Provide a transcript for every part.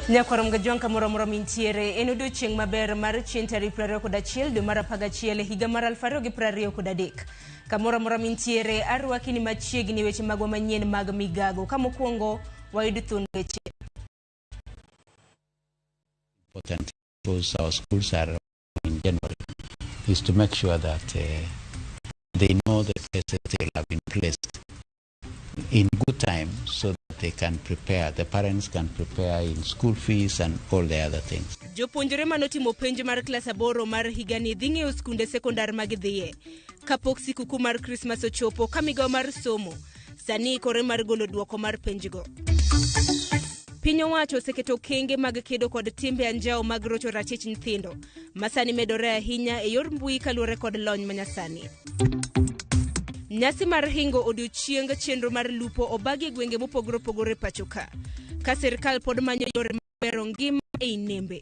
Nyakwaro mgajonka mora mintiere enodo chieng maber mar chientari praro koda chiel do mara paga chiele higa mar alfaro gi prario koda dek. Kamora mintiere arwaki ni machiegni weche magwa manyien mag Migago kamokuongo wayudo thun weche. Important because our schools are in January is to make sure that they know the places they have been placed in good time so that they can prepare, the parents can prepare in school fees and all the other things. Jopuonjre manotimo penj mar klas 8 mar higani dhing'eyo skunde sekondar magidhiye. Kapok sikuku mar Christmas ochopo kamigawo mar somo, sani ikore mar golo duoko mar penjgo. Piny owacho oseketo kenge mag kedo kod timbe anjao mag rocho ratich nyithindo, masani medore ahinya e yor mbui kaluwore kod lony manyasani. Nyasi mar hingo odiochieng chenro mar lupo obagi gwenge mopogore opogore pachoka, ka sirkal pod manyo yore mabero ngima e nembe.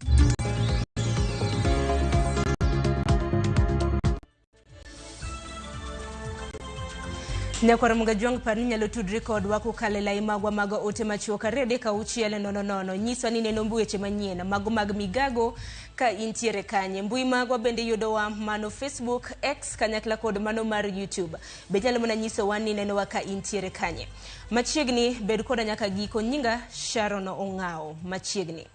Nyakwaro mgajonga par ni nyalo tudri kodwa kokale lai magwa mago ote machuoka rede ka uchiele nono nyiswa ni neno weche manyien mago mag Migago ka intiere kanye. Mbui magwa bende yudowa mano Facebook, X kanyakla kod mano mar YouTube. Benyalo mona nyiso wani neno waka intiere kanye. Machiegni bed koda nyaka giko nyinga Sharon Ongao machiegni.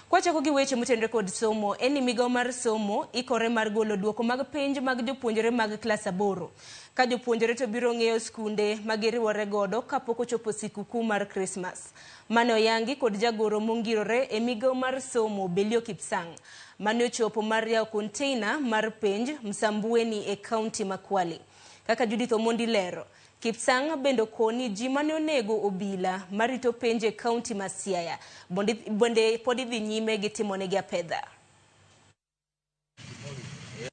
Kwachako gi weche motendre kod somo, eni migawo mar somo ikore mar golo duoko mag penj mag jopuonjre mag klas 8. Ka jopuonjre to biro ng'eyo skunde magiriwore godo kapok ochopo sikuku mar Christmas. Mano yangi kod jagoro mongirore e migawo mar somo Belio Kipsang. Mano ochopo mar yawo container mar penj Msambueni e kaunti Makwali. Kaka Judith Omondi lero, Kipsang bendo koni ji mane onego obila marito penje kaunti ma Siaya bonde podi dhi nyime gi timonegi apedha.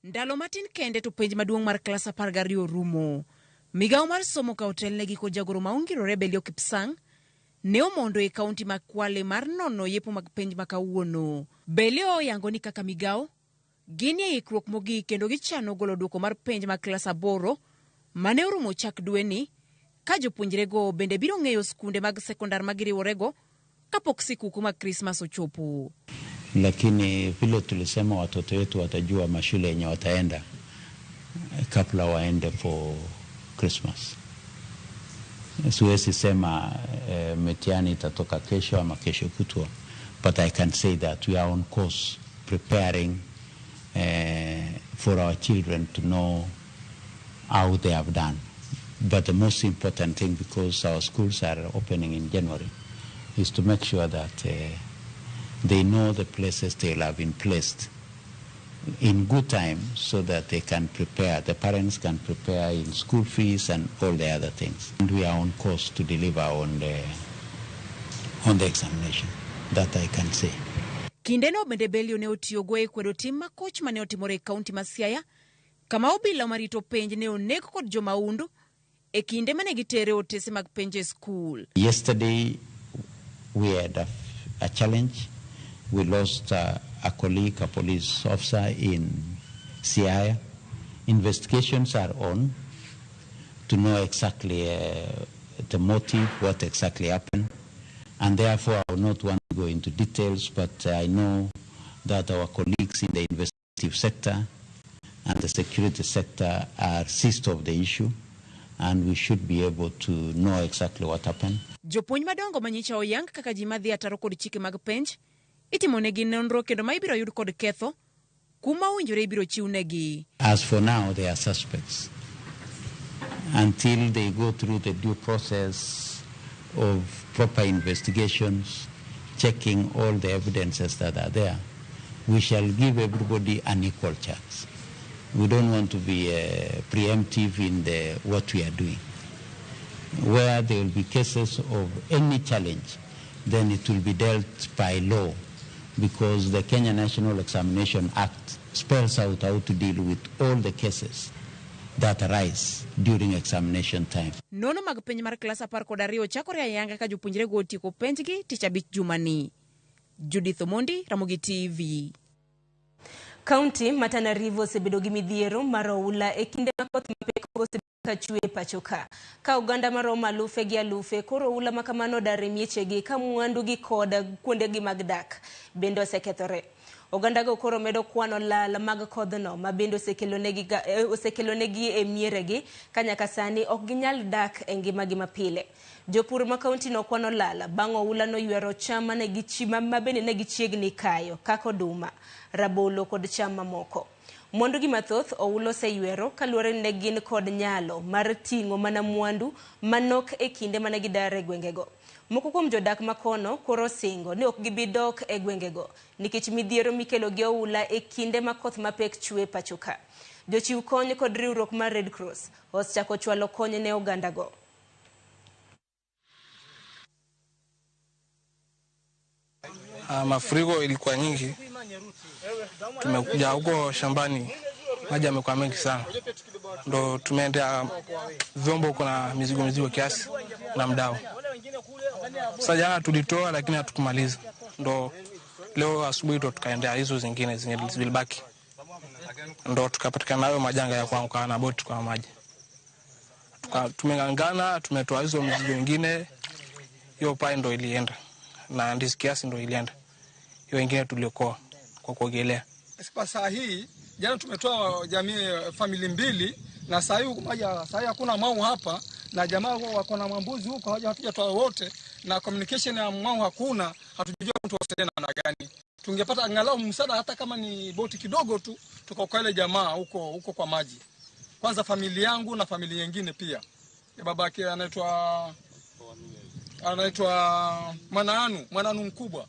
Ndalo matin kende to penj maduong' mar klas 12 rumo. Migawo mar somo ka otelnegi kod jagoro maongirore Belio Kipsang ne omondo e kaunti ma Kwale mar nono yepo mag penj makawuono. Belio yango ni kaka migawo gini e ikruok mogik kendo gichano golo duoko mar penj mag klas 8 mane orumo chak dueni, ka jopuonjrego bende biro ng'eyo skunde mag sekondar magiriworego kapok sikuku mag Christmas ochopo. Lakini vile tulisema watoto wetu watajua mashule yenye wataenda kabla waende for Christmas. Siwezi sema mitihani itatoka kesho ama kesho kutwa, but I can say that we are on course preparing for our children to know how they have done. But the most important thing, because our schools are opening in January, is to make sure that they know the places they have been placed in good time so that they can prepare, the parents can prepare in school fees and all the other things. And we are on course to deliver on the examination, that I can say. Kindeno bende Belio ne otiyogo e kwedo tim makoch mane otimore e kaunti ma Siaya, kama obila marito penj ne onego kod jomaundu e kinde mane gitere otese mag penj e school. Yesterday we had a challenge. We lost a colleague, a police officer in Siaya. Investigations are on to know exactly the motive, what exactly happened. And therefore I will not want to go into details, but I know that our colleagues in the investigative sector and the security sector are seized of the issue, and we should be able to know exactly what happened. Jopuonj madongo manyicha oyang kaka ji madhi ataro kod chike mag penj itimonegi nonro kendo ma ibiro yud kod ketho kuma owinjore ibiro chiwnegi. As for now, they are suspects. Until they go through the due process of proper investigations, checking all the evidences that are there, we shall give everybody an equal chance. We don't want to be preemptive in what we are doing. Where there will be cases of any challenge, then it will be dealt by law, because the Kenya National Examination Act spells out how to deal with all the cases that arise during examination time. Nono mag penj mar klas 12 chakore ayanga ka jopuonjre go tieko penjgi tich abich jumani. Judith Omondi, Ramogi TV. Kaunti Matana River osebedo gi midhiero mar oula e kinde ma koth mapek kachue pachoka ka oganda maromo alufe gi alufe koro ula makamano dare miechegi ka mwandu gi koda kuondegi mag dak bende osekethore. Oganda go koro medo kwano lal mag kodhno ma bende osekelonegi e mieregi ka nyaka sani ok ginyal dak e ngimagi mapile. Jopur ma kaunti no kwano lal bang' oula no ywero cham ma bende ne gichiegni kayo kaka oduma, rabolo kod cham mamoko. Mwandu gi mathoth oulo seywero kaluwore ne gin kod nyalo mar ting'o mana mwandu manok e kinde mane gidare gwengego. Moko kuom jodak makono koro singo ne ok gibidok e gwengego nikech midhiero mikelo gi oula e kinde ma koth mapek chue pachoka. Jochiw kony kod riwruok mar Red Cross osechako chwalo kony ne ogandago. Mafuriko ilikuwa nyingi. Tumekuja huko shambani, maji yamekuwa mengi sana. Ndo tumeendea vyombo kuna mizigo kiasi na mdao. Sasa jana tulitoa lakini hatukumaliza. Ndo leo asubuhi ndo tukaendea hizo zingine zenye zilibaki. Ndo tukapatikana nayo majanga ya kuanguka na boti kwa maji. Tumengangana, tumetoa hizo mizigo mingine, hiyo pai ndo ilienda. Na ndizi kiasi ndo ilienda. Hiyo ingine tuliokoa kwa kuogelea. Kwa saa hii jana tumetoa jamii family mbili na saa hii hakuna mau hapa na jamaa wako na mambuzi huko hatujatoa wote na communication ya mau hakuna, hatujui mtu wasaidia namna gani. Tungepata angalau msaada hata kama ni boti kidogo tu tukaokoa ile jamaa huko kwa maji. Kwanza familia yangu na familia nyingine pia. Babake anaitwa Mwananu mkubwa.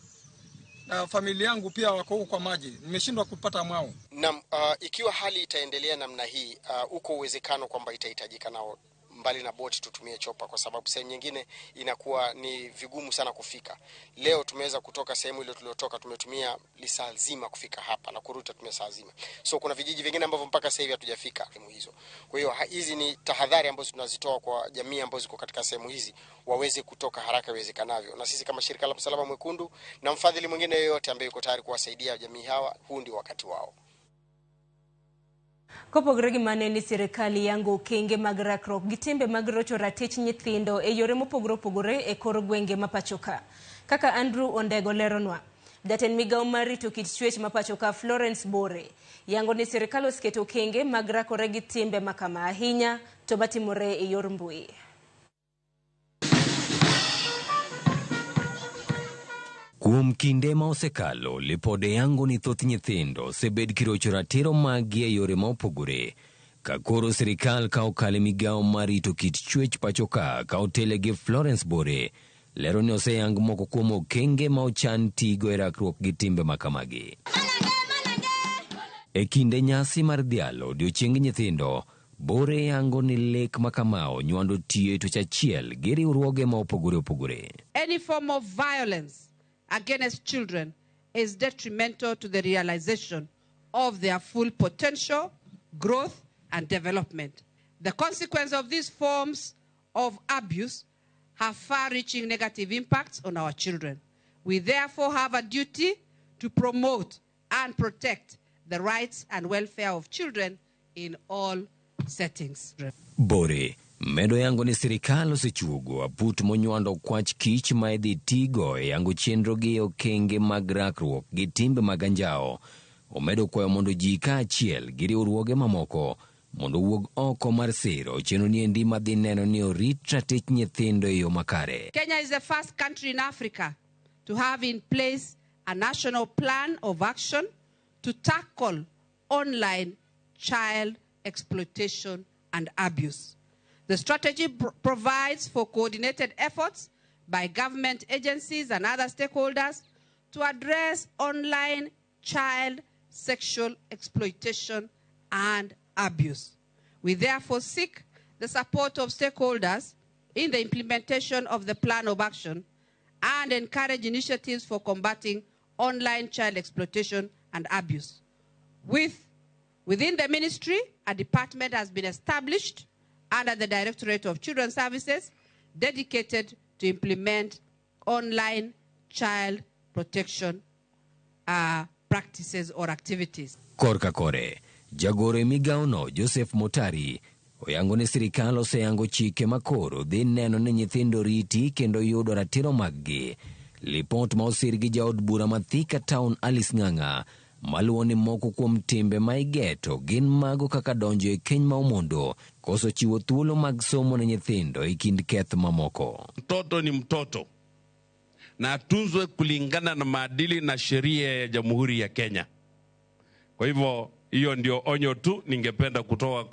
Na familia yangu pia wako huko kwa maji. Nimeshindwa kupata mwao. Na ikiwa hali itaendelea namna hii, uko uwezekano kwamba itahitajika nao mbali na boti tutumie chopa kwa sababu sehemu nyingine inakuwa ni vigumu sana kufika. Leo tumeweza kutoka sehemu ile tuliotoka, tumetumia lisaa zima kufika hapa na kurudi tutumia saa zima. So kuna vijiji vingine ambavyo mpaka sasa hivi hatujafika sehemu hizo. Kwa hiyo hizi ni tahadhari ambazo tunazitoa kwa jamii ambazo ziko katika sehemu hizi waweze kutoka haraka iwezekanavyo. Na sisi kama shirika la Msalaba Mwekundu na mfadhili mwingine yoyote ambaye yuko tayari kuwasaidia jamii hawa, huu ndio wakati wao. Kopogore gi mano ni sirikali yango okenge mag rakruok gi timbe mag rocho ratich nyithindo e yore mopogore opogore e kor gwenge mapachoka. Kaka Andrew Ondego leronwa, jatend migawo mar rito kit chwech mapachoka Florence Bore yango ni sirikali osketo okenge mag rakore gi timbe makama ahinya to matimore e yor mbui. Kuom kinde ma osekalo, lipode yango ni thoth nyithindo sebed kirocho ratiro magi e yore ma opogore. Ka koro sirikal ka okale migawo mar rito kit chwech pachoka ka otele gi Florence Bore, lero ni oseyang moko kuom okenge ma ochan tigo e rakruok gi timbe makamagi. E kinde nyasi mar dhialo odiochieng nyithindo, Bore yango ni lek makamao nywando tie to chachiel gi riwruoge ma opogore opogore. Any form of violence against children is detrimental to the realization of their full potential, growth, and development. The consequence of these forms of abuse have far-reaching negative impacts on our children. We therefore have a duty to promote and protect the rights and welfare of children in all settings. Bore medo yango ni sirikal osechuogo aput monywando kwach kich ma idhi tigo e yango chenro gi okenge mag rakruok gi timbe mag anjao. Omedo kwayo mondo ji kaachiel gi riwruoge mamoko mondo wuog oko mar siro chenro ni endi madhi neno ni orit ratich nyithindo e yo makare. Kenya is the first country in Africa to have in place a national plan of action to tackle online child exploitation and abuse. The strategy provides for coordinated efforts by government agencies and other stakeholders to address online child sexual exploitation and abuse. We therefore seek the support of stakeholders in the implementation of the plan of action and encourage initiatives for combating online child exploitation and abuse. Within the ministry, a department has been established under the Directorate of Children's Services dedicated to implement online child protection practices or activities. Korka kore, jagore migawo no Joseph Motari Oyango ni sirikal oseyango chike makoro dhi neno ni nyithindo riti kendo yudo ratiro maggi. Lipot ma osir gi jaod bura ma Thika Town Alice Ng'ang'a maluwo ni moko kuom timbe ma igeto gin mago kaka donjo e keny ma omondo, koso chiwo thuolo mag somo ne nyithindo e kind keth mamoko. Mtoto ni mtoto na atunzwe kulingana na maadili na sheria ya Jamhuri ya Kenya. Kwa hivyo hiyo ndio onyo tu ningependa kutoa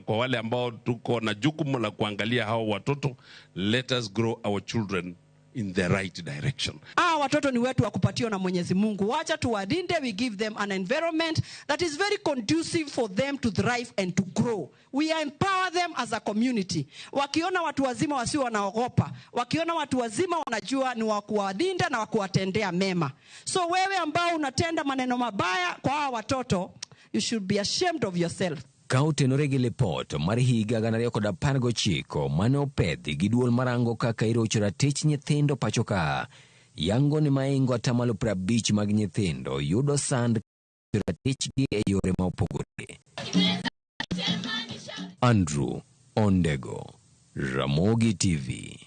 kwa wale ambao tuko na jukumu la kuangalia hao watoto. Let us grow our children in the right direction. Watoto ni wetu wa kupatiwa na Mwenyezi Mungu. Wacha tuwadinde, we give them an environment that is very conducive for them to thrive and to grow. We empower them as a community. Wakiona watu wazima wasio wanaogopa, wakiona watu wazima wanajua ni wa kuwadinda na wa kuwatendea mema. So wewe ambao unatenda maneno mabaya kwa hawa watoto, you should be ashamed of yourself. Kautenore gi lipot mar higa 2019 mane opedhi gi duol marango kaka irocho ratich nyithindo pacho ka, yango ni maingo 50% mag nyithindo yudo sand ratichgi e yore ma opogore. Andrew Ondego, Ramogi TV.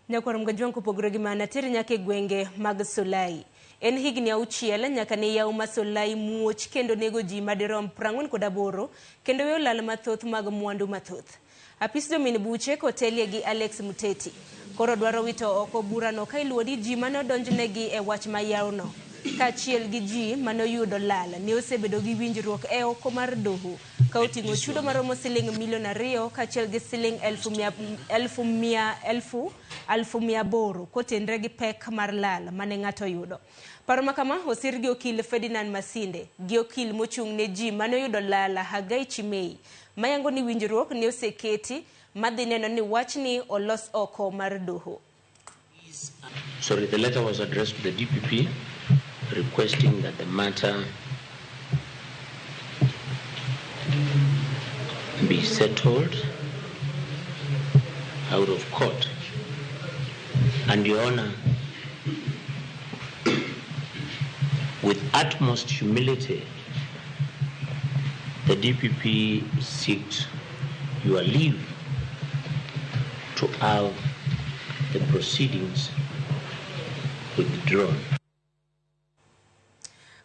Nyakwar mgajwangu pogore gi mana tir nyake gwenge mag Solai. En higni auchiel nyaka ne yaw ma Solai muoch kendo nego ji madirom 48 kendo weyo lal mathoth mag mwandu mathoth. Apis Domin Buche kotelie gi Alex Muteti koro dwaro wito oko burano ka iluwo ni ji mane odonjnegi e wach ma yawno kaachiel gi ji mane oyudo lal ne osebedo gi winjruok e oko mar doho ka oting'o chudo maromo siling milion 2 kaachiel gi siling 100,000 kotenre gi pek mar lal mane ng'ato yudo. Paro makama osir gi okil Ferdinand Masinde gi okil mochung' ne ji mane oyudo lala Hagai Chimei mayango ni winjruok ne oseketi madhi neno ni wachni olos oko mar doho. Sorry, the letter was addressed to the DPP requesting that the matter be settled out of court. And Your Honor, with utmost humility, the DPP seeks your leave to have the proceedings withdrawn.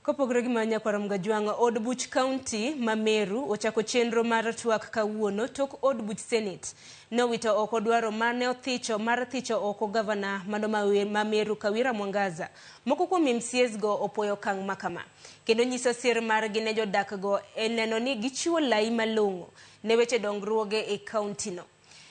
Kopogore gi manya kwa Mgajwanga, od buch county Mameru ochako chenro mar twak kawuono tok od buch senate no wito oko dwaro mane othicho mar thicho oko governor mano Mameru Kawira Mwangaza. Moko kuom MCAs go opoyo kang makama kendo nyiso sir mar gi ne jodak go eneno ni gichiwo lai malong'o ne weche dongruoge e county no.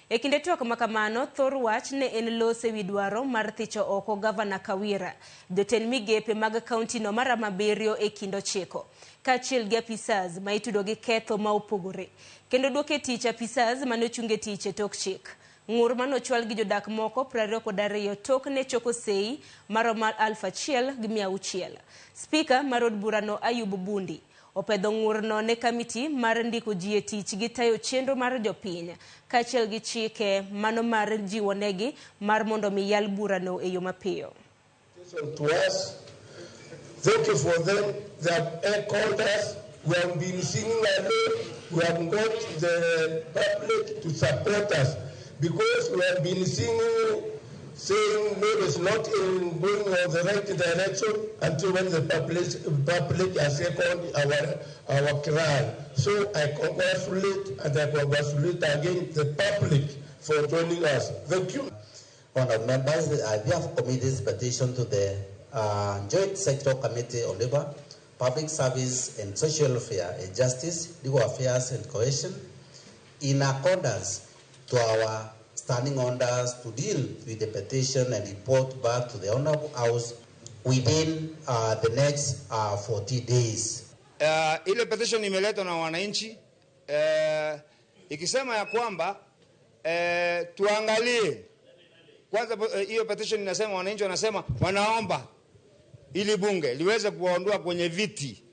E kinde twak makamano, thor wach ne en lose wi dwaro mar thicho oko Governor Kawira, joten migepe mag county no mar Maberio e kindo chiko, kaachiel gi apisas ma itudo gi ketho ma opogore, kendo duoke tich apisas mane ochunge tich e tok chik. Ng'ur manochwal gi jodak moko 22 tok ne choko sei maromo 1,600. Speaker mar od burano Ayub Bundi opedho ng'urno ne kamiti mar ndiko ji e tich gi tayo chenro mar jopiny kaachiel gi chike mano mar jiwo negi mar mondo mi yal burano e yo mapiyo. To us, thank you for them. They have called us. We have been singing along. We have got the public to support us because we have been singing, saying no, it's not in going in the right direction until when the public has seconded our cry. So I congratulate and I congratulate again the public for joining us. Thank you. Honored members, we have committed this petition to the Joint Sector Committee on Labor, Public Service and Social Welfare, Justice, Legal Affairs and Cohesion, in accordance to our standing orders to deal with the petition and report back to the Honorable House within the next 40 days. Ile petition imeletwa na wananchi ikisema ya kwamba tuangalie kwanza. Hiyo petition inasema, wananchi wanasema wanaomba ili bunge liweze kuwaondoa kwenye viti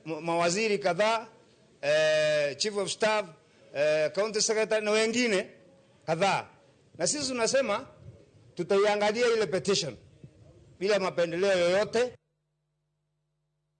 mawaziri kadhaa, chief of staff, county secretary na wengine kadhaa. Na sisi tunasema tutaiangalia ile petition bila mapendeleo yoyote.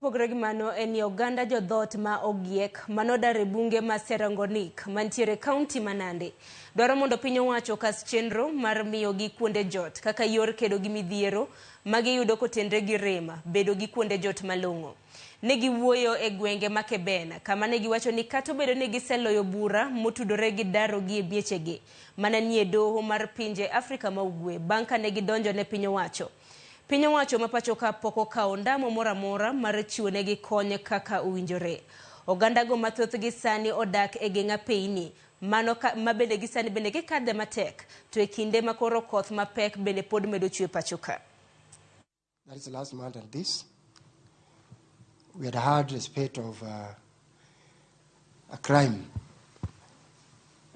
Pogre gi mano en Uganda jodhot ma ogiek manodare bunge ma Serangonik mantiere kaunti ma Nandi dwaro mondo piny owacho kas chenro mar miyo gi kuonde jot kaka yor kedo gi midhiero magi yudo kotenre gi rema bedo gi kuonde jot malongo. Ne giwuoyo e gwenge ma Kebena kama ne giwacho ni kata obedo ni giseloyo bura motudore gi daro gi miechegi mananie doho mar pinje Afrika ma Ugwe banka ne gidonjo ne piny owacho. Piny owacho ma pacho ka poko kao ndamo mora mora mar chiwo negi kony kaka uwinjore. Oganda go mathoth gi sani odak e genga peini mano mabende gi sani bende gikadhe matek to e kinde makoro koth mapek bende pod medo chwe pacho ka. That is the last month and this. We had heard the spate of a crime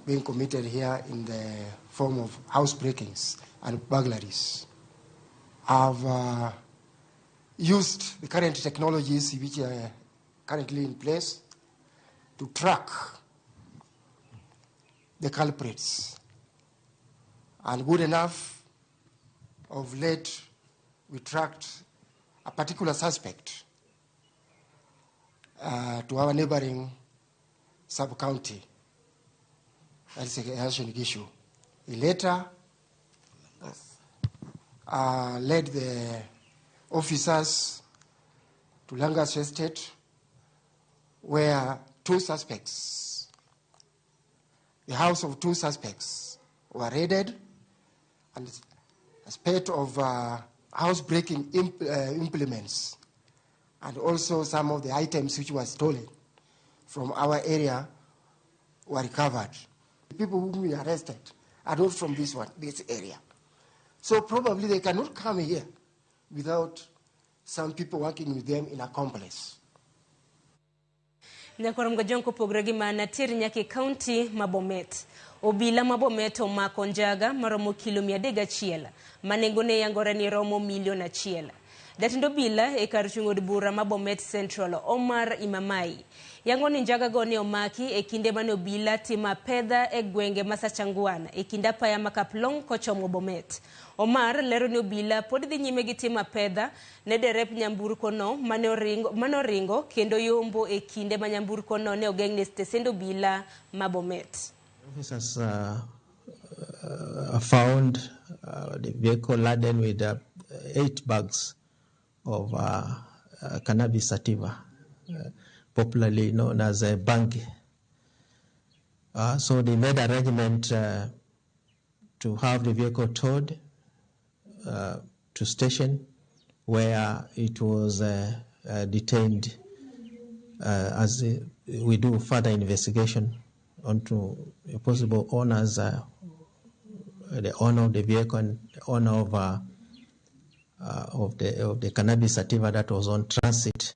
being committed here in the form of house breakings and burglaries. I've used the current technologies which are currently in place to track the culprits. And good enough, of late, we tracked a particular suspect to our neighboring sub-county. That is a national issue. He later led the officers to Langas Estate, where two suspects, the house of two suspects, were raided, and a spate of house-breaking implements, and also some of the items which were stolen from our area were recovered. The people whom we arrested are not from this area. So probably they cannot come here without some people working with them in a complex. Nyakoram jonko pogregi mana tiri nyaki county Mabomet. Obila Mabomet omako njaga maromo kilo 300 manengone yangore ni romo milioni 1. Jatindo bila e kar chung'od bura Mabomet Central Omar Imamai yangoni njaga go ne omaki e kinde mane obila tima pedha e gwenge Masachangwana e kinda paya makaplong kochomo Bomet. Omar lero ni obila pod dhi nyime gi tima pedha ne derep nyamburko no manoringo kendo yombo e kinde ma nyamburko no ne ogeng' ne stesend obila Mabomet. Officers found the vehicle laden with 8 bags of cannabis sativa, popularly known as a bangi. So they made arrangement to have the vehicle towed to station where it was detained as we do further investigation onto possible owners, the owner of the vehicle and the owner of the cannabis sativa that was on transit.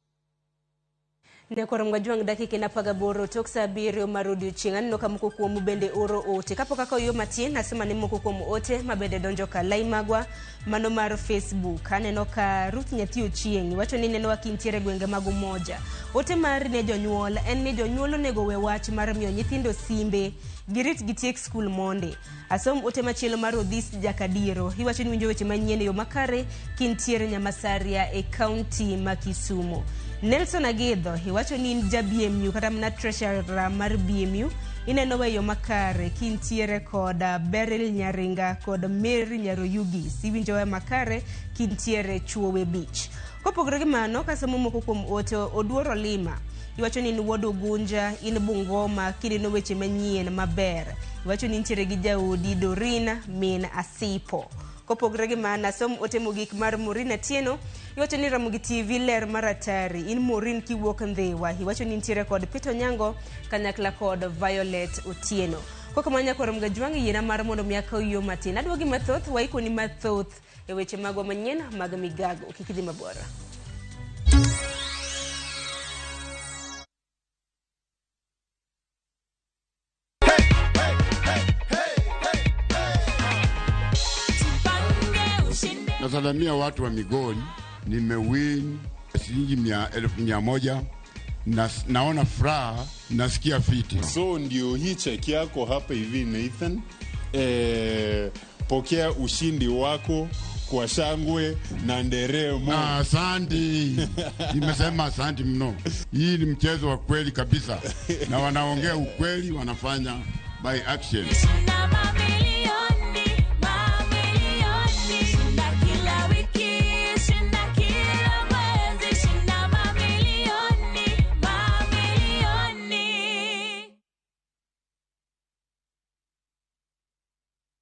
Ndekoram gajwang dakika na pagaboro toksa birio marudi uchingan no kamuko kwa mbende oro ote. Kapo kaka uyo matien nasema ni muko kwa ote mabende donjo ka laimagwa manomaro Facebook. Hane no ka Ruth Nyati uchiengi. Wacho ni neno wakintiere gwenge magu moja. Ote mari ne jonyuola. En ne jonyuolo nego wewachi maramio nyithindo simbe. Girit gitiek school monde. Asom ote machielo maro this jakadiro. Hiwacho ni winjo weche manyien yo makare kintiere Nyamasaria e county Makisumo. Nelson Agedo hiwacho ni ja BMU kata mna treasurer mar BMU ineno weyo makare kintiere koda Beryl Nyaringa koda Mary Nyaroyugi siwinjo we makare kintiere Chuowe Beach. Kopogore gi mano kasemo moko kuom ote Oduoro Lima hiwacho ni Wodo Gunja in Bungoma kineno weche manyien maber. Hiwacho ni ntiere gi jaodi Dorina min Asipo. Kopogore gi mana som ote mogik mar Morina Tieno hiwacho ni Ramogi TV ler maratari in Morin kiwuok Ndhewa hiwacho ni ntiere kod Pito Nyango kanyakla kod Violet Otieno. Koko manya koram gajwangi yena mar mondo miaka uyo matin adwogi mathoth waiko ni mathoth e weche magwa manyien mag Migago kikidhi mabora. Nasalamia watu wa Migoni, nimewin shilingi 1,100 na naona furaha, nasikia fiti. So ndio hii cheki yako hapa hivi Nathan. Pokea ushindi wako kwa shangwe na nderemo. Asante. Nimesema asante mno. Hii ni mchezo wa kweli kabisa. Na wanaongea ukweli, wanafanya by action.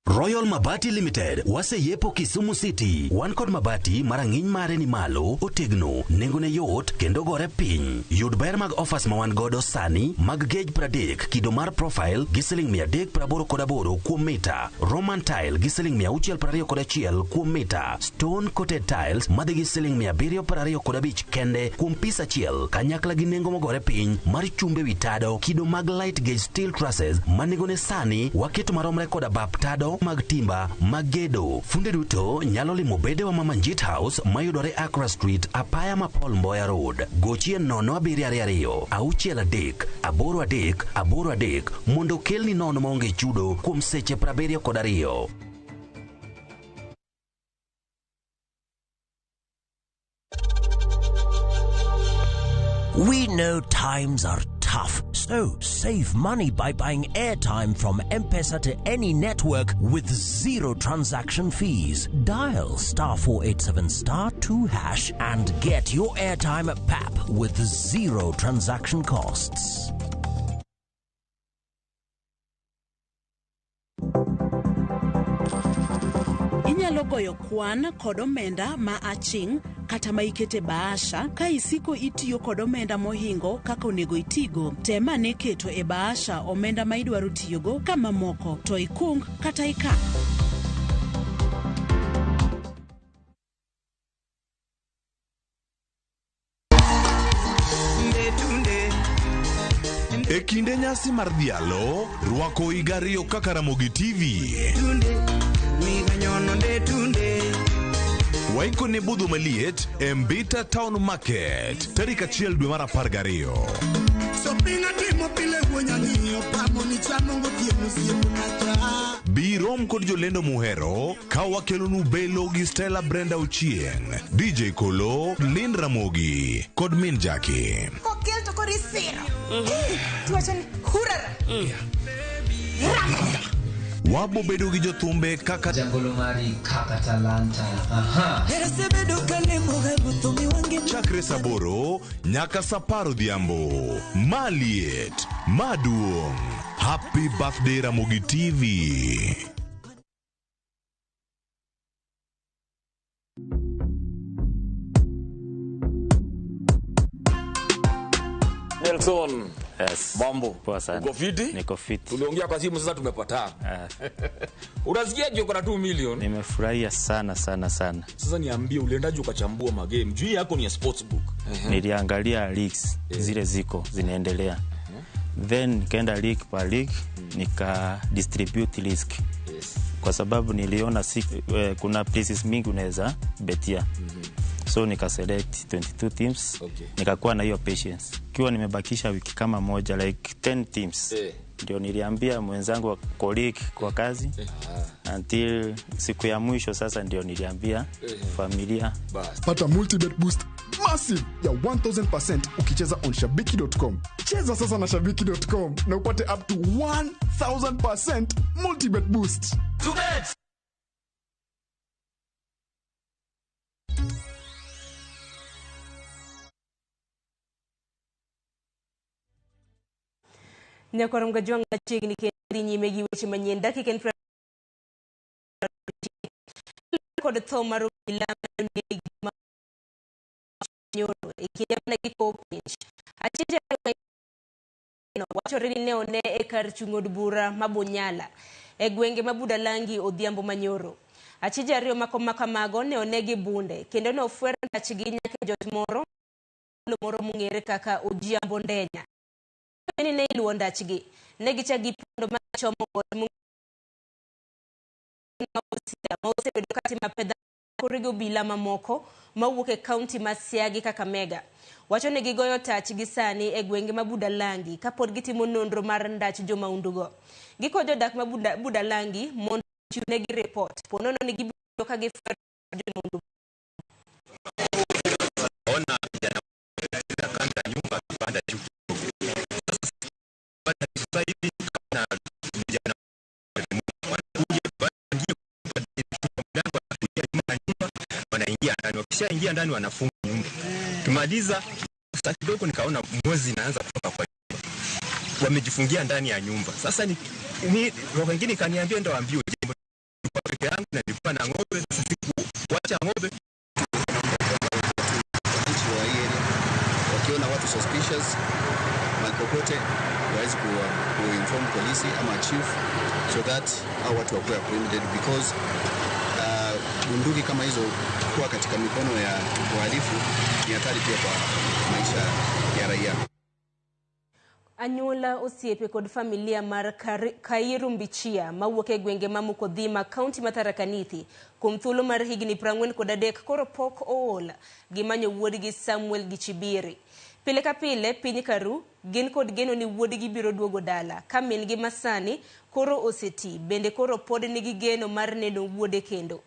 Royal Mabati Limited, wase yepo Kisumu City. One Code Mabati, marang'iny mare ni malo, otegno, nengone yot, kendo gore piny. Yud ber mag offers ma wan godo sani, mag gauge 30, kido mar profile, giseling 388 kuom mita. Roman tile, giseling 621 kuom mita. Stone coated tiles, madhi giseling 725 kende kuom pisa achiel. Kanyakla gi nengo mogore piny, mar chumbe witado, kido mag light gauge steel trusses, manengone sani, waketo maromre koda bap tado, mag timba, magedo. Funde duto nyalo limo bede wa Mama Njit House mayudore Accra Street, apaya ma Paul Mboya Road. Gochie 072 6 3 mondo kelni nono maonge chudo kuom seche 72. We know times are tough, so save money by buying airtime from M-Pesa to any network with zero transaction fees. Dial *487*2# and get your airtime PAP with zero transaction costs. Inyalo goyo kwan kod omenda ma aching' kata ma ikete baasha ka isiko itiyo kod omenda mohingo kaka onego itigo. Tema ne keto e baasha omenda ma idwaro tiyogo kama moko to ikung kata ika. E kinde nyasi mar dhialo, rwako igariyo kaka Ramogi TV. Waiko ne budho maliet e Mbita Town Market, tarik 1 dwe mar 12. Birom kod jolendo muhero, ka wakelonu Belo gi Stella Brenda Ochieng, DJ Kolo, Lin Ramogi, kod Min Jackie. Kokel to korisiro. Tuwachani hurara. Wabo bedo gi jothumbe kaka Jangolo mari kaka talanta. Chakre saboro nyaka saparo dhiambo. Maliet, maduong'. Happy birthday Ramogi TV. Nelson. Yes. Mambo. Poa sana. Uko fiti? Niko fiti. Tuliongea kwa simu sasa tumepatana. Unasikiaje uko na 2 million? Nimefurahia sana. Sasa niambie uliendaje ukachambua magame? Juu yako ni ya sportsbook. Niliangalia leagues zile ziko zinaendelea. Then nikaenda league per league nika distribute risk. Kwa sababu niliona kuna places mingi unaweza betia. So nika select 22 teams. Nikakuwa na hiyo patience. Kiwa nimebakisha wiki kama moja like 10 teams. Ndio niliambia mwenzangu wa colleague kwa kazi. Until siku ya mwisho sasa ndio niliambia familia. Pata multi-bet boost massive ya 1000% ukicheza on shabiki.com. Cheza sasa na shabiki.com na upate up to 1000% multi-bet boost. Nyakoro mgajwang chigni kendi nyime gi weche manyien dakika en kod tho mar nyoro ikiyamna gi kopinch achije no wachore ni ne one e kar chung'od bura mabunyala e gwenge mabuda langi odhiambo manyoro. Achije ariyo makamago ne onegi bunde kendo ne ofwer ndachgi nyaka jot moro mung'ere kaka Odhiambo Ndenya. Ni ne iluwo ndachgi ne gichagi pondo ma chomo ma osebedo katima pedha korego bila mamoko mawuok e kaunti ma Siaya kaka Mega. Wacho ne gigoyo tachgi sani e gwenge mabuda langi kapod gitimo nonro mar ndach joma undugo. Giko jodak mabuda langi mondo chiwnegi report ponono ni gibiro ka gifwer Ona vijana kanda nyumba kipanda juu. Sasa hivi na vijana wanaingia ndani, wakishaingia ndani wanafunga nyumba. Tumaliza sasa kidogo nikaona mwezi inaanza kutoka kwa nyumba. Wamejifungia ndani ya nyumba. Sasa ni wengine kaniambia ndio waambiwe jambo kwa peke yangu na nilikuwa na ng'ombe, kuacha ng'ombe. Wakiona watu suspicious malikokote waweze kuinform polisi ama chief so that hao watu wakuwe apprehended because bunduki kama hizo kuwa katika mikono ya wahalifu ni hatari pia kwa maisha ya raia. Anyuola osiepe kod familia mar Kairu Mbichia mawuok e gwenge Mamukodhima kaunti ma Tharaka Nithi kuom thuolo mar higni 43 koro pok ool gimanyo wuodgi Samuel Gichibiri. Pile ka pile piny Karu gin kod geno ni wuodgi biro duogo dala ka min gi masani koro oseti bende koro pod nigi geno mar neno wuode kendo.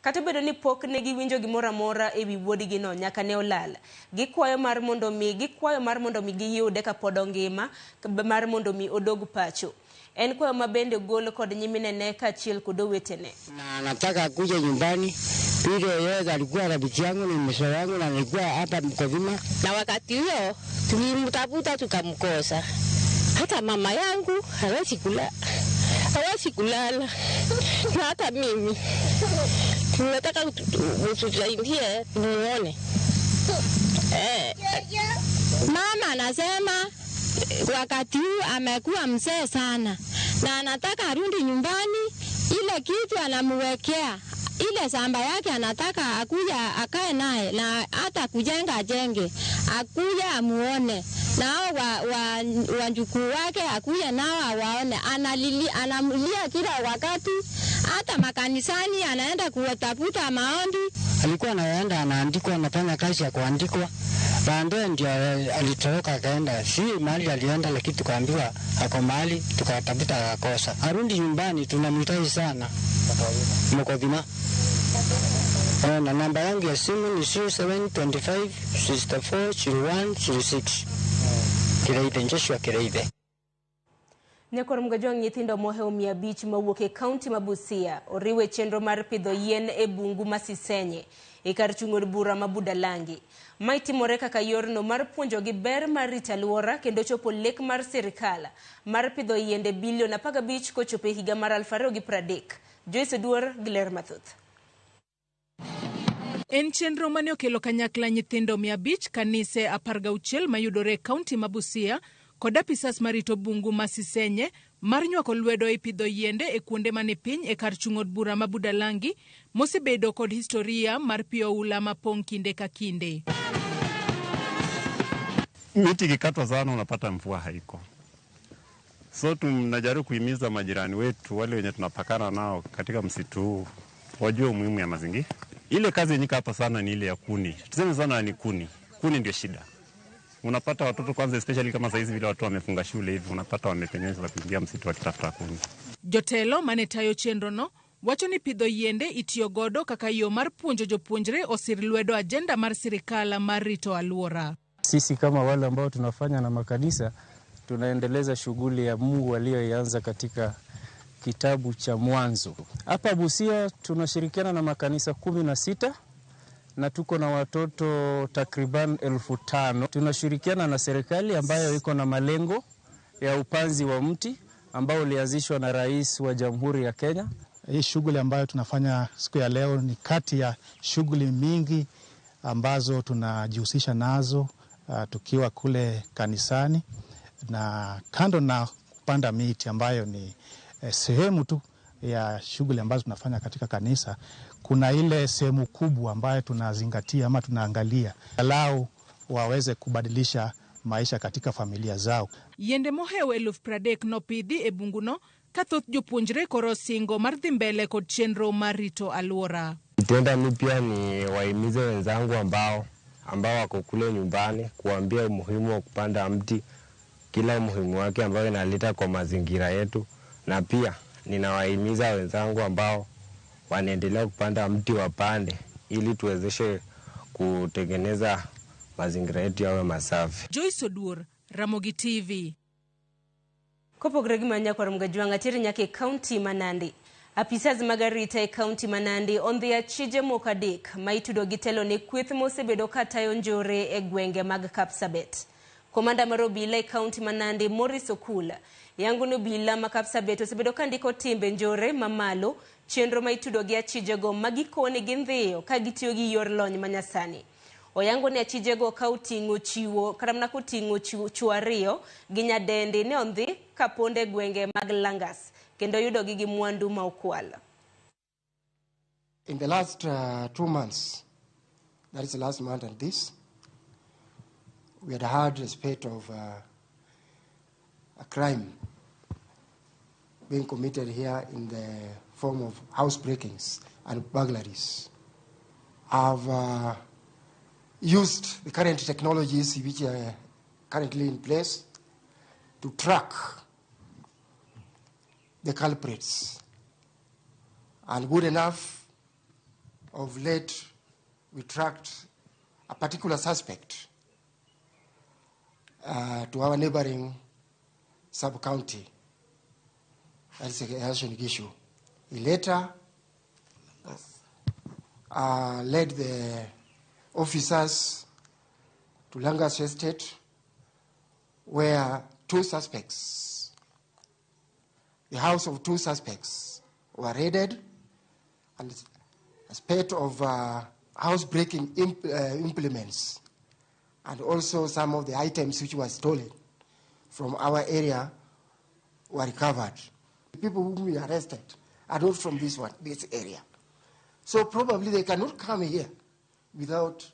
Kata bedo ni pok ne giwinjo gimoro amora e wi wuodgi no nyaka ne olal. Gikwayo mar mondo mi giyude ka pod ongima mar mondo mi odog pacho. En kwayo mabende golo kod nyimine ne kaachiel kod owetene. Na nataka kuja nyumbani. Pile yeye alikuwa rafiki yangu, ni mshauri wangu, na alikuwa hapa Mkodhima. Na wakati huo tulimtafuta tukamkosa. Hata mama yangu hawezi kulala. Na hata mimi tunataka tusaidie tumuone. Mama anasema wakati huu amekuwa mzee sana na anataka arudi nyumbani. Ile kitu anamwekea ile samba yake anataka akuja akae naye, na hata kujenga ajenge akuja amuone, na wajukuu wake akuja nao awaone. Anamulia kila wakati, hata makanisani anaenda kuwatafuta maombi. Alikuwa anaenda anaandikwa, anafanya kazi ya kuandikwa. Baadaye ndio alitoroka akaenda, si mahali alienda, lakini tukaambiwa ako mahali, tukatafuta akakosa. Arudi nyumbani, tunamhitaji sana Mkodhima. Na namba yangu ya simu ni 0725 64 01 06. Kireithe Joshua Kireithe. Nyakor mgajong nyithindo moheo 500 mawuok e kaunti ma Busia oriwe chenro mar pidho yien e bungu Masisenye e kar chung'od bura ma Budalangi. Maitimore kaka yorno mar puonjogi ber mar rito alwora kendo chopo lek mar sirikal mar pidho yiende bilion 15 kochopo higa mar 2030. Joyce Duor giler mathoth. En chenro mane okelo kanyakla nyithindo 500 kanise 16 mayudore kaunti ma Busia kod apisas marito bungu Masisenye mar nywako lwedo e pidho yiende e kuonde mane piny e kar chung'od bura ma Budalangi mosebedo kod historia mar pio ula mapong kinde ka kinde. Miti kikatwa sana unapata mvua haiko. So tunajaribu kuhimiza majirani wetu wale wenye tunapakana nao katika msitu huu wajue umuhimu ya mazingira. Ile kazi yenye hapa sana ni ile ya kuni. Tuseme sana ni kuni. Kuni ndio shida. Unapata watoto kwanza, especially kama saizi vile watu wamefunga shule hivi, unapata wamepenyeza kuingia msitu wakitafuta kuni. Jotelo manetayo chenro no wacho ni pidho yiende itiyo godo kaka yo mar puonjo jopuonjre osir lwedo agenda mar sirikal mar rito alwora. Sisi kama wale ambao tunafanya na makanisa tunaendeleza shughuli ya Mungu aliyoianza katika kitabu cha Mwanzo. Hapa Busia tunashirikiana na makanisa 16 na tuko na watoto takriban 5,000. Tunashirikiana na serikali ambayo iko na malengo ya upanzi wa mti ambao ulianzishwa na Rais wa Jamhuri ya Kenya. Hii shughuli ambayo tunafanya siku ya leo ni kati ya shughuli mingi ambazo tunajihusisha nazo tukiwa kule kanisani, na kando na kupanda miti ambayo ni sehemu tu ya shughuli ambazo tunafanya katika kanisa, kuna ile sehemu kubwa ambayo tunazingatia ama tunaangalia alau waweze kubadilisha maisha katika familia zao. Yiende moheo 30,000 nopidhi e bunguno kathoth jopuonjre koro singo mar dhi mbele kod chenro mar rito alwora. Kitenda mi pia ni wahimize wenzangu ambao wako kule nyumbani kuambia umuhimu wa kupanda mti, kila umuhimu wake ambao inaleta kwa mazingira yetu, na pia ninawahimiza wenzangu ambao wanaendelea kupanda mti wapande ili tuwezeshe kutengeneza mazingira yetu yawe masafi. Joyce Oduor, Ramogi TV. Kopogre gimanya kwa mgajwanga tiri nyake county Manandi. Apisas magarita e county Manandi on the achije mokadik maitudo gitelo ne kweth mosebedo katayo njore e gwenge mag Kapsabet. Komanda marobila e county Manandi Morris Okula yangu no bila makapsabet osebedo kandiko timbe njore mamalo chenro maitudo gi achije go magikone gindhiyo kagitiyo gi yor lony manyasani. Oyango ne achije go kautingo chiwo karamna kutingo chuario ginyadende ne ondhi kaponde gwenge mag Langas kendo yudo gi mwandu ma okwala. In the last 2 months, that is the last month and this, we had had a spate of a crime being committed here in the form of house breakings and burglaries. I've used the current technologies which are currently in place to track the culprits. And good enough, of late, we tracked a particular suspect to our neighboring sub-county. That's an issue. He later led the officers to Langas Estate, where 2 suspects, the house of 2 suspects were raided, and a spate of house-breaking implements and also some of the items which were stolen from our area were recovered. The people whom we arrested are not from this area. So probably they cannot come here without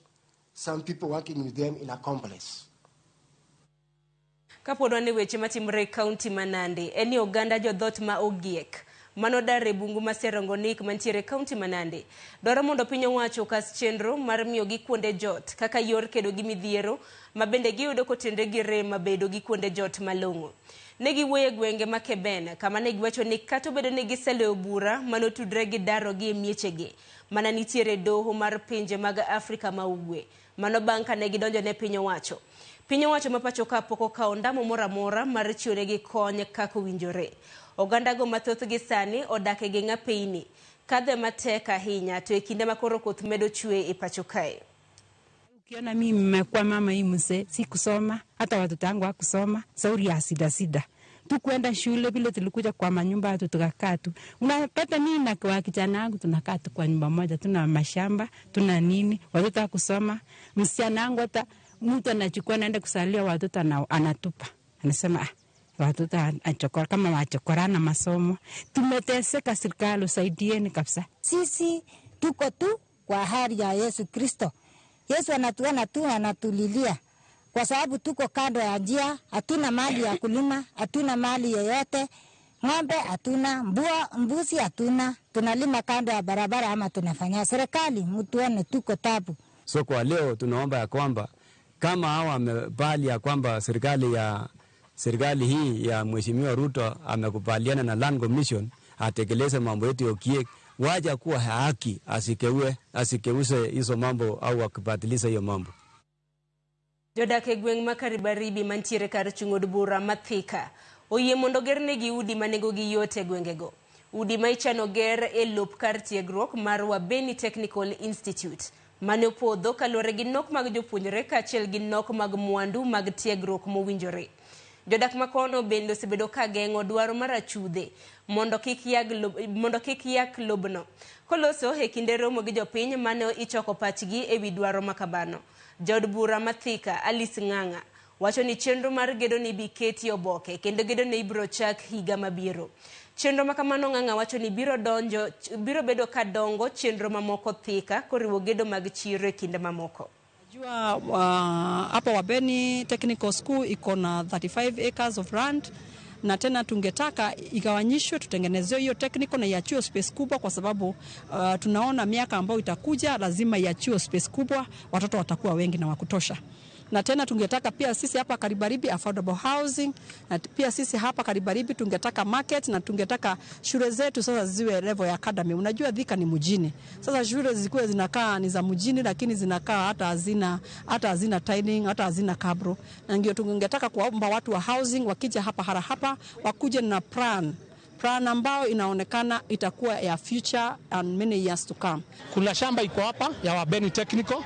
some people working with them in accomplice. Kapodwa ne weche matimre county Manandi, eni oganda jodhot ma ogiek manodare bungu maserongonik mantiere county Manandi. Dwaro mondo piny owacho kas chenro mar miyo gi kuonde jot kaka yor kedo gi midhiero mabende giyudo kotende gi rem mabedo gi kuonde jot malongo. Negi wuoye gwenge makeben kama ne giwacho ni kato bedo ne giselewo bura manotudre gi daro gi miechegi mana nitiere doho mar pinje mag Afrika ma ugwe mano bang' ka ne gidonjo ne piny owacho. Piny owacho mapacho ka poko kao ndamo moramora mar chiwone gi kony kaka winjore. Oganda go mathoth gi sani odake gi ng'apeini kadhe matek ahinya to e kinde makoro koth medo chwe e pacho kae. Ukiona mimi nimekuwa mama hii mzee, si kusoma, hata watoto wangu hawakusoma, sauri ya sida. Tu kwenda shule vile tulikuja kwa manyumba tu tukakaa tu. Unapata mimi na kwa kijana wangu tunakaa tu kwa nyumba moja, tuna mashamba, tuna nini, watoto hawakusoma. Msichana wangu hata mtu anachukua naenda kusalia watoto anatupa. Anasema watoto achokora kama wachokorana masomo. Tumeteseka, serikali usaidieni kabisa. Sisi tuko tu kwa hali ya Yesu Kristo. Yesu anatuona tu, anatulilia kwa sababu tuko kando ya njia, hatuna mali ya kulima, hatuna mali yoyote, ng'ombe hatuna, mbuzi hatuna, tunalima kando ya barabara ama tunafanya. Serikali mtuone tuko tabu. So kwa leo tunaomba ya kwamba kama hawa wamebali ya kwamba serikali hii ya Mheshimiwa Ruto amekubaliana na Land Commission atekeleze mambo yetu yokie, waja kuwa haki, asikeuze hizo mambo au akibatilisha hiyo mambo. Jodake gweng' makaribaribi mantiere kar chung'od bura mathika oyie mondo gerne gi udi manego gi yote gwengego. Udi maichano ger e lop kar tiegruok mar Wabeni Technical Institute mane opodho kaluwore gi nok mag jopuonjre kaachiel gi nok mag mwandu mag tiegruok mowinjore. Jodak makono bende osebedo ka geng'o dwaro mar achudhe mondo kik yak lobno. Koloso e kinde romo gi jopiny mane ichoko pachgi e wi dwaro makabano. Jod bura mathika Alice Ng'ang'a wacho ni chenro mar gedo ni biketi oboke kendo gedo ne ibro chak higa mabiro. Chenro makamano Ng'ang'a wacho ni biro bedo ka dongo chenro mamoko thika koriwo gedo mag chiro e kinde mamoko. Hapa Wabeni Technical School iko na 35 acres of land, na tena tungetaka igawanyishwe, tutengenezwe hiyo technical na iachiwe space kubwa, kwa sababu tunaona miaka ambayo itakuja lazima iachiwe space kubwa, watoto watakuwa wengi na wakutosha. na tena tungetaka pia sisi hapa Karibaribi affordable housing, na pia sisi hapa Karibaribi tungetaka market, na tungetaka shule zetu sasa ziwe level ya academy. Unajua Thika ni mjini, sasa shule zikuwe zinakaa ni za mjini, lakini zinakaa hata hazina tiling, hata hazina kabro, na ndio tungetaka kuomba watu wa housing wakija hapa wakuje na plan ambao inaonekana itakuwa ya future and many years to come. Kuna shamba iko hapa ya Wabeni Technical,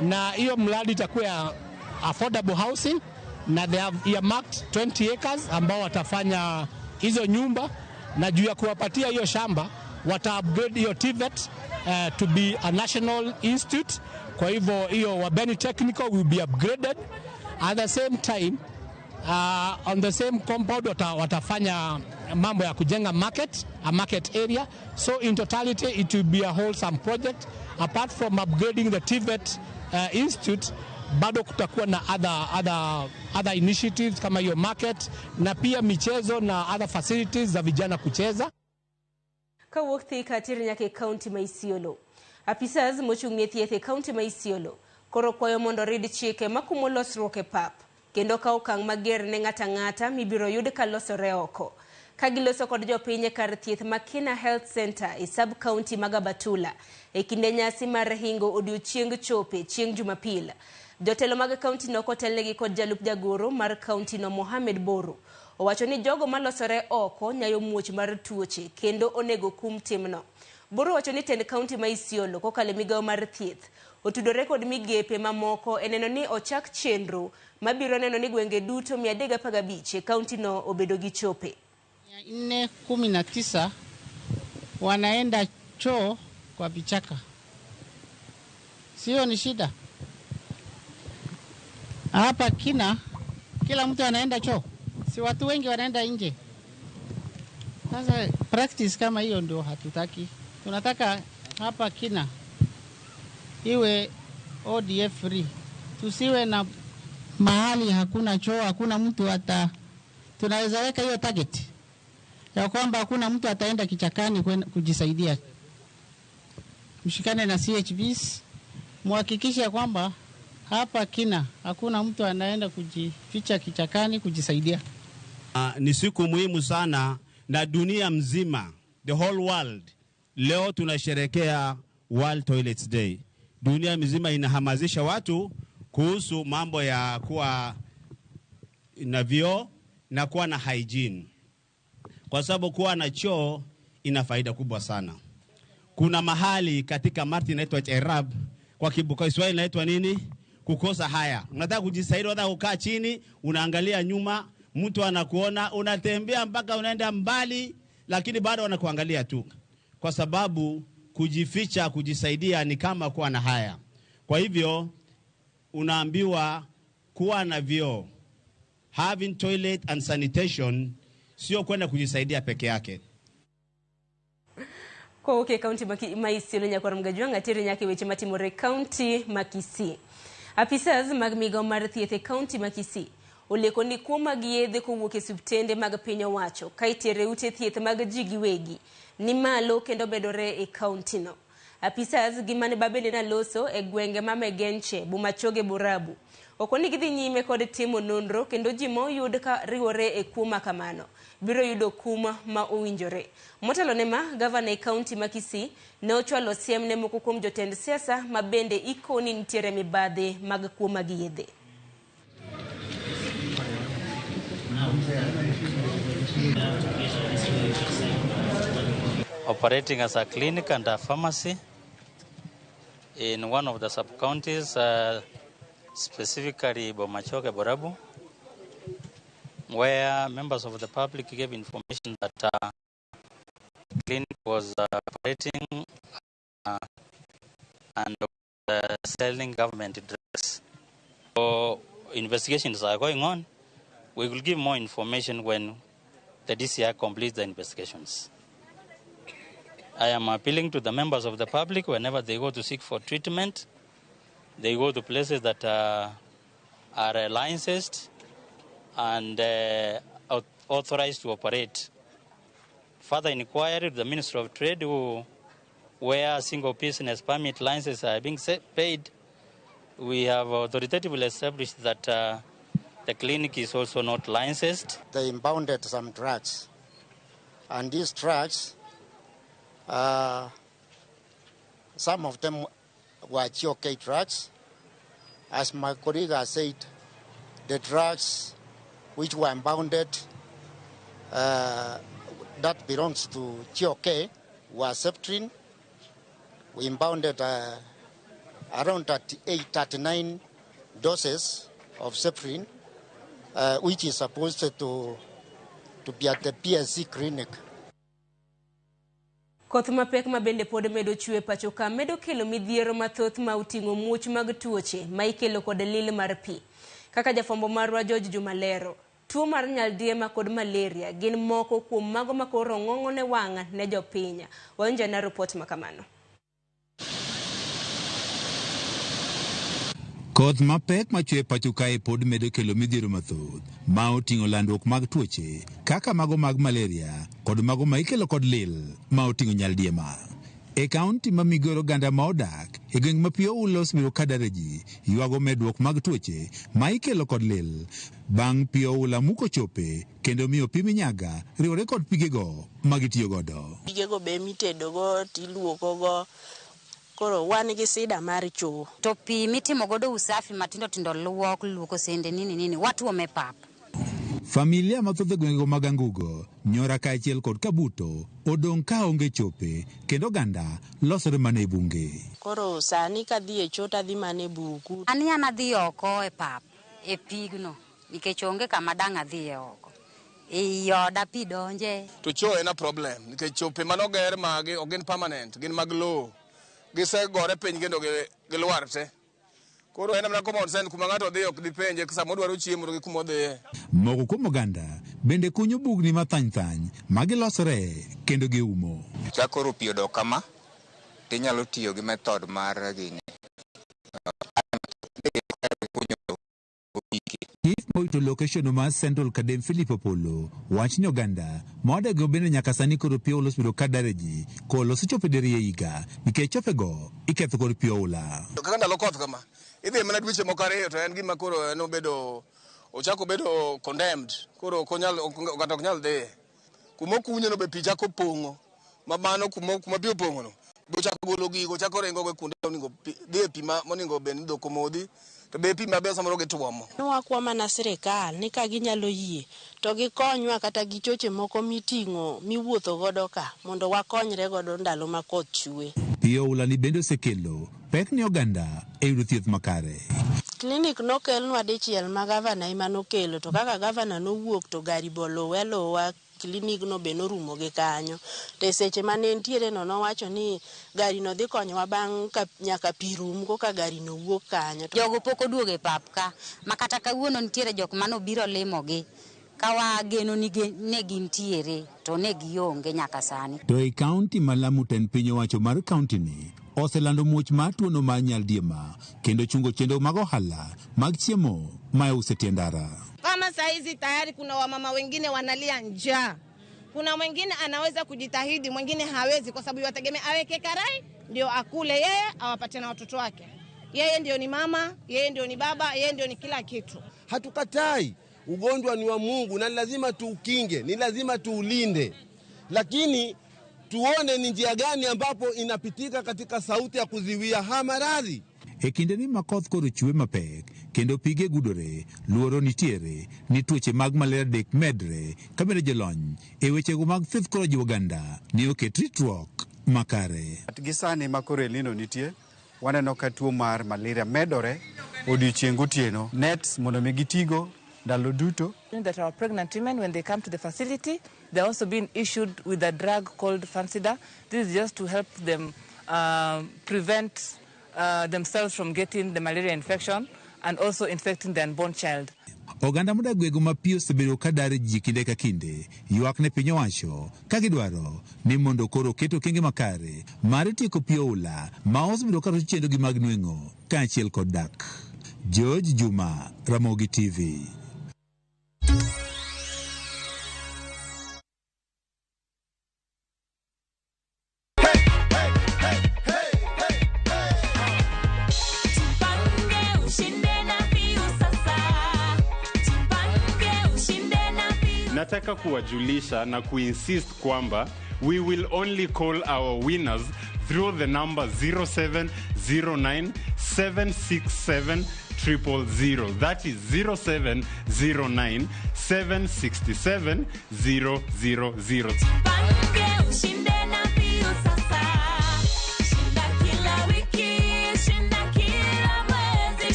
na hiyo mradi itakuwa ya affordable housing, na they have earmarked 20 acres ambao watafanya hizo nyumba, na juu ya kuwapatia hiyo shamba wata upgrade hiyo TVET to be a national institute. Kwa hivyo hiyo Wabeni Technical will be upgraded. At the same time on the same compound watafanya mambo ya kujenga a market area. So in totality it will be a wholesome project. Apart from upgrading the TVET institute, bado kutakuwa na other initiatives kama hiyo market, na pia michezo na other facilities za vijana kucheza. Ka wakti katiri nyake county ma Isiolo. Apisas mochung'ne thieth e county ma Isiolo koro kwayo mondo rid chike makumo losruok e pap, kendo ka okang' mager ne ng'ata mibiro yud ka losore oko. Ka giloso kod jopiny kar thieth Makina Health Center e sub county Magabatula e kinde nyasi mar hingo odiochieng chope chieng Jumapil. Jotelo mag county no kotelnegi kod jalup jagoro mar county no Mohamed Boru owacho ni jogo malosore oko nyayo muoch mar tuoche kendo onego kum timno. Boru wacho ni tend county ma Isiolo kokale migawo mar thieth otudore kod migepe mamoko eneno ni ochak chenro mabiro neno ni gwenge duto 315 e county no obedo gi chope. 419 wanaenda choo kwa vichaka. Sio ni shida. Hapa kila mtu anaenda choo. Si watu wengi wanaenda nje. Sasa practice kama hiyo ndio hatutaki. Tunataka hapa iwe ODF free. Tusiwe na mahali hakuna choo, hakuna mtu tunaweza weka hiyo target ya kwamba hakuna mtu ataenda kichakani kujisaidia. Mshikane na CHBs, muhakikishe kwamba hapa hakuna mtu anaenda kujificha kichakani kujisaidia. Ni siku muhimu sana na dunia mzima, the whole world. Leo tunasherehekea World Toilets Day. Dunia mzima inahamasisha watu kuhusu mambo ya kuwa na vyoo na kuwa na hygiene. Kwa sababu kuwa na choo ina faida kubwa sana. Kuna mahali katika Martin inaitwa Cherab, kwa Kiswahili inaitwa nini? Kukosa haya. Unataka kujisaidia, unataka kukaa chini, unaangalia nyuma, mtu anakuona, unatembea mpaka unaenda mbali, lakini bado wanakuangalia tu. Kwa sababu kujificha, kujisaidia ni kama kuwa na haya. Kwa hivyo unaambiwa kuwa na vyoo, having toilet and sanitation, sio kwenda kujisaidia peke yake. Kwa uke county ma Isiolo nyakwara mgajwa ngatiri nyake weche matimore county Makisi. Apisas mag migawo mar thieth e county Makisi oleko ni kuom mag yedhe kowuok e subtende mag piny owacho ka itere ute thieth mag ji giwegi ni malo kendo bedore e county no. Apisas gimane babende na loso e gwenge ma Megenche, Bumachoge, Burabu okoni gidhi nyime kod timo nonro kendo ji moyud ka riwore e kuma kamano biro yudo kuma ma owinjore. Motelo ne ma gavana e county Makisi ne ochwalo siem ne moko kuom jotend siasa mabende ikoni nitiere mibadhi mag kuma gi yedhe. Operating as a clinic and a pharmacy in one of the sub-counties, specifically Bumachoge, Burabu, where members of the public gave information that the clinic was operating and selling government drugs. So investigations are going on. We will give more information when the DCI completes the investigations. I am appealing to the members of the public whenever they go to seek for treatment, they go to places that are licensed and authorized to operate. Further inquiry to the Ministry of Trade, where single business permit licenses are being paid, We have authoritatively established that the clinic is also not licensed. They impounded some drugs, and these drugs, some of them were GOK drugs. As my colleague has said, the drugs which were impounded that belongs to GOK were Septrin. We impounded around 39 doses of Septrin, which is supposed to be at the PSC clinic. Koth mapek ma bende pod medo chue pacho ka medo kelo midhiero mathoth ma uting'o muoch mag tuoche ma ikelo kod lil mar pi. Kaka jafombo marwa George Jumalero, tuo mar nyaldiema kod malaria gin moko kuom mago makoro ng'ong'o ne wang'a ne jopinya. Wawinja na report makamano. Koth mapek machwe pacho kae pod medo kelo midhiero mathoth ma oting'o landruok mag tuoche kaka mago mag malaria kod mago ma ikelo kod lil ma oting'o nyaldiema. E kaunti ma Migoro ganda ma odak e gweng' ma pi oulos biro kadareji ywago medruok mag tuoche ma ikelo kod lil bang' pi oula muko chope kendo miyo pi minyaga riwore kod pigego ma gitiyo godo. Pigego be mitedogo tiluokogo. Koro wan gi sida mar cho. To pi mitimo godo usafi matindo tindo luoko sende nini watuome pap. Familia mathoth e gwengego mag Angugo, Nyora kaachiel kod Kabuto odong' ka onge chope kendo ganda losore mana e bunge. Koro sani kadhi e cho tadhi mana e buku. An adhi oko e pap e pigno nikech onge kama dang' adhi oko. E yoda pi donje. To cho en a problem nikech chope manoger magi ogin permanent, gin mag low. Gise gore piny kendo gilwar te. Koro en mana common sense kuma ng'ato dhi ok dhi penje kasa modwaro chiemo to gi kuma odhiye. Moko kuom oganda bende kunyo bugni mathany ma gilosore kendo giumo. Chakoro pi odok kama tinyalo tiyo gi method mar gini. Chief Moito location ma Central Kadem Philip Polo wach ni oganda modego bende nyaka sani koro pi olos biro kadareji ko loso chope deri e higa nikech chopego iketho kod pi oula. Kaka ndalo koth kama idhi mana dweche moko ariyo to en gima koro nobedo ochako bedo condemned. Koro kata ok nyal dhi kuma okunyo no be pi chako pong'o ma mano kuma pi opong'o no bo chako golo gigo chako rengo go kuonde oningo dhi e pi moningo be ni dhok omodhi to be pi mabe samoro gituomo. Wakwama na sirikal ni ka ginyalo yie to gikonywa kata gi choche moko miting'o miwuotho godo ka mondo wakonyre godo ndalo ma koth chue. Pi oula ni bende osekelo pek ni oganda e yudo thieth makare. Klinik nokelnwa dichiel ma gavana ema nokelo to kaka gavana nowuok to gari bolowe lowa klinik no be norumo gi kanyo. Te seche mane ntiere no nowacho ni gari no dhi konyowa bang' nyaka pi rum ka gari no wuok kanyo. Jogo pok oduogo e pap ka makata kawuono nitiere jok manobiro limogi kawa geno ni ne gintiere to ne gionge nyaka sani. To e kaunti ma Lamu ten piny owacho mar kaunti ni oselando muoch mar tuono mar nyaldiema kendo chungo chenro mag ohala mag chiemo ma usetie ndara. Kama saizi tayari kuna wamama wengine wanalia njaa. Kuna mwingine anaweza kujitahidi, mwingine hawezi kwa sababu yategemea aweke karai ndio akule yeye awapate na watoto wake. Yeye ndio ni mama, yeye ndio ni baba, yeye ndio ni kila kitu. Hatukatai, ugonjwa ni wa Mungu na lazima tuukinge, ni lazima tuulinde. Lakini tuone ni njia gani ambapo inapitika katika sauti ya kuziwia ha maradhi. E kinde ni makoth koro chue mapek kendo pige gudore luoro nitiere ni tuoche mag malaria dek medre kamere jolony e wechego mag thieth koro jiwo oganda ni oket ritruok makare. Gisani makoro elino nitie waneno ka tuo mar malaria medore odiochieng' gotieno nets mondo mi gitigo ndalo duto. That our pregnant women, when they come to the facility, they're also being issued with a drug called Fansida. This is just to help them prevent themselves from getting the malaria infection and also infecting the unborn child. Oganda modak gwego ma pi osebedo ka dare ji kinde ka kinde ywak ne piny owacho ka gidwaro ni mondo koro keto okenge makare mar tieko pi oula ma osebedo ka rocho chenrogi mag nweng'o kaachiel kod dak. George Juma, Ramogi TV. tunataka kuwajulisha na kuinsist kwamba we will only call our winners through the number 0709-767-000. That is 0709-767-000.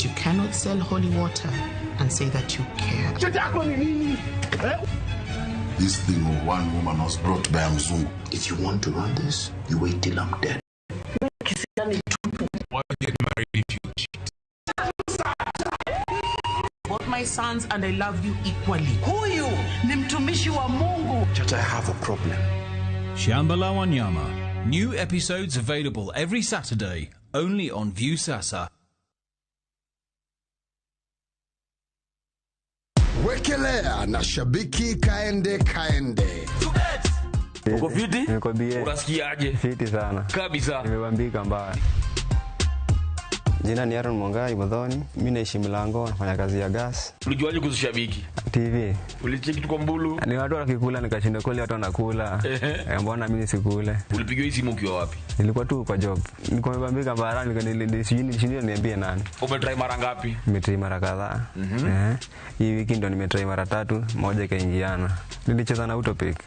You cannot sell holy water and say that you care. This thing of one woman was brought by Mzungu. If you want to run this, you wait till I'm dead. Why get married if you cheat? Both my sons and I love you equally. Huyu ni mtumishi wa Mungu. Church, I have a problem. Shamba la Wanyama. New episodes available every Saturday, only on View Sasa. Wekelea na shabiki kaende. Uko fiti? Niko bie. Unasikiaje? Fiti sana. Kabisa. Nimebambika mbaya. Jina ni Aaron Mongai Modhoni. Mimi naishi Mlango, nafanya kazi ya gas. Ulijuaje kuhusu shabiki? TV. Ulicheki tuko Mbulu? Ni watu wakikula nikashinda kule watu wanakula. Mbona mimi nisikule? Ulipigiwa hii simu ukiwa wapi? Nilikuwa tu kwa job. Niko nimebambika mbaya, nilishinda niambie nani. Umetry mara ngapi? Nimetry mara kadhaa. Hii wiki ndo nimetry mara 3, moja ikaingiana. Nilicheza na Utopic.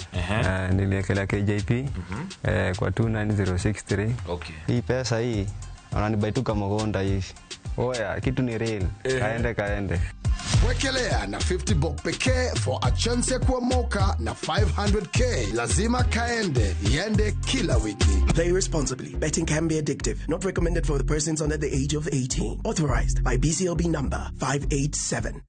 Niliekelea KJP kwa 29063. Okay. Hii pesa hii ananibaituka Mogonda hivi. Oya, kitu ni real. Kaende. Wekelea na 50 bob pekee for a chance kwa moka na 500k. Lazima kaende, yende kila wiki. Play responsibly. Betting can be addictive. Not recommended for the persons under the age of 18. Authorized by BCLB number 587.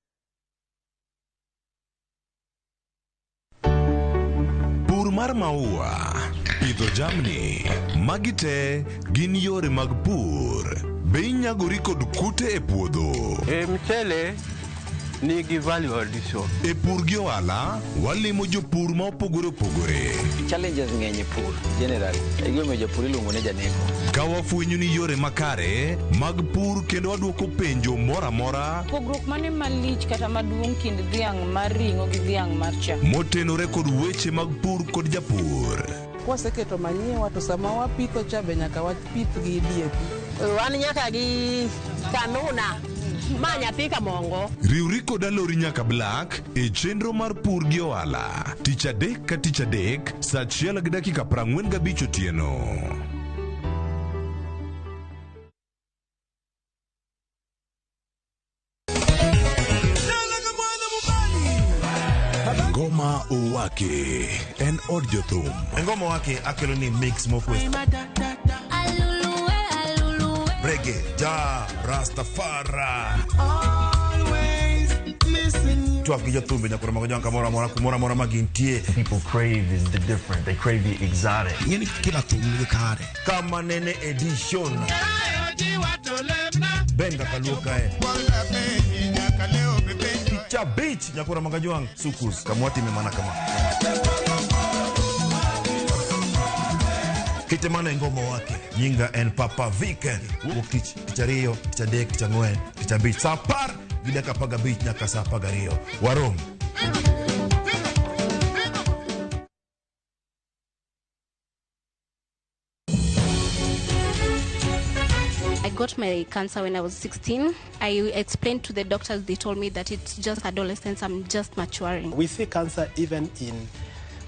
Pur mar maua, pidho jamni, magite gin yore mag pur. Be inyagori kod kute e puodho. Mchele nigi value addition. E pur gi ohala, walimo jopur ma opogore. Challenges ng'eny pur generally. Egime jopur iluongo ne janeko. Ka wafwenyo ni yore makare mag pur kendo waduoko penjo mora mora. Pogruok mane malich kata maduong' kind dhiang' mar ring'o gi dhiang' mar chak. Motenore kod weche mag pur kod japur. Kwaseketo manyien wato sama wapitho cha be nyaka wapith gi DAP. Wan nyaka gi kanuna. Nyathi Kamongo. Riwri kod alori nyaka Black e chenro mar pur gi ohala. Tich adek ka tich adek, saa 1:45 otieno. Ngoma Uwake en od jothum. Ngoma Uwake akelo ni mix mokwe. Reggae, ja, Rastafari. Always missing. Tuaf gijo tumbe nyakura magojo kamora magintie. People crave is the different. They crave the exotic. Yeni kila tumbe kare. Kama nene edition. Benga kaluka Ticha beach nyakura magajuang sukus. Kamwati memana kama. Kitemana ngoma wake Nyinga en Papa Vike Wukich, Tichario, Tichadek, Tichangwen, Tichabich Sapar, Gidaka Paga Beach Nyaka Sapagario Warom. I got my cancer when I was 16. I explained to the doctors, they told me that it's just adolescence, I'm just maturing. We see cancer even in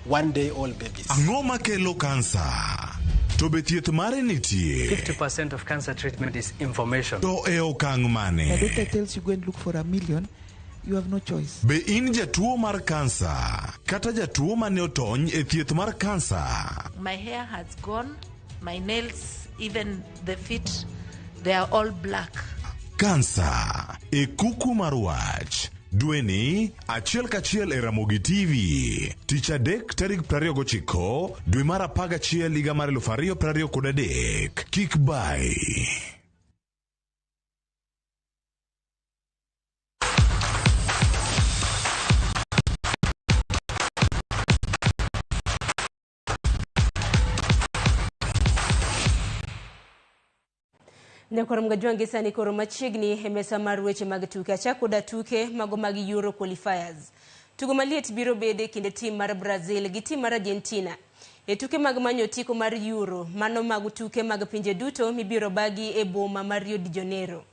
1-day-old babies. Angoma kelo cancer. To be thieth mare nitie. 50% of cancer treatment is information. To e okang' mane. The doctor tells you go and look for $1 million. You have no choice. Be in jatuo mar cancer. Kata jatuo mane otony e thieth mar cancer. My hair has gone. My nails, even the feet, they are all black. Cancer. E kuku mar wach. Dweni, achiel kachiel e Ramogi TV. Tich adek tarik 29 dwe mar 11 higa mar 2023. Kik bai. Ne korom gajwangi sani koro machiegni emesa mar weche mag tuke achako da tuke mago mag Euro qualifiers. Tugo maliet biro bede kinde tim mar Brazil gi tim mar Argentina. E tuke mag manyo tiko mar Euro, mano mag tuke mag pinje duto mibiro bagi e boma mar Rio de Janeiro.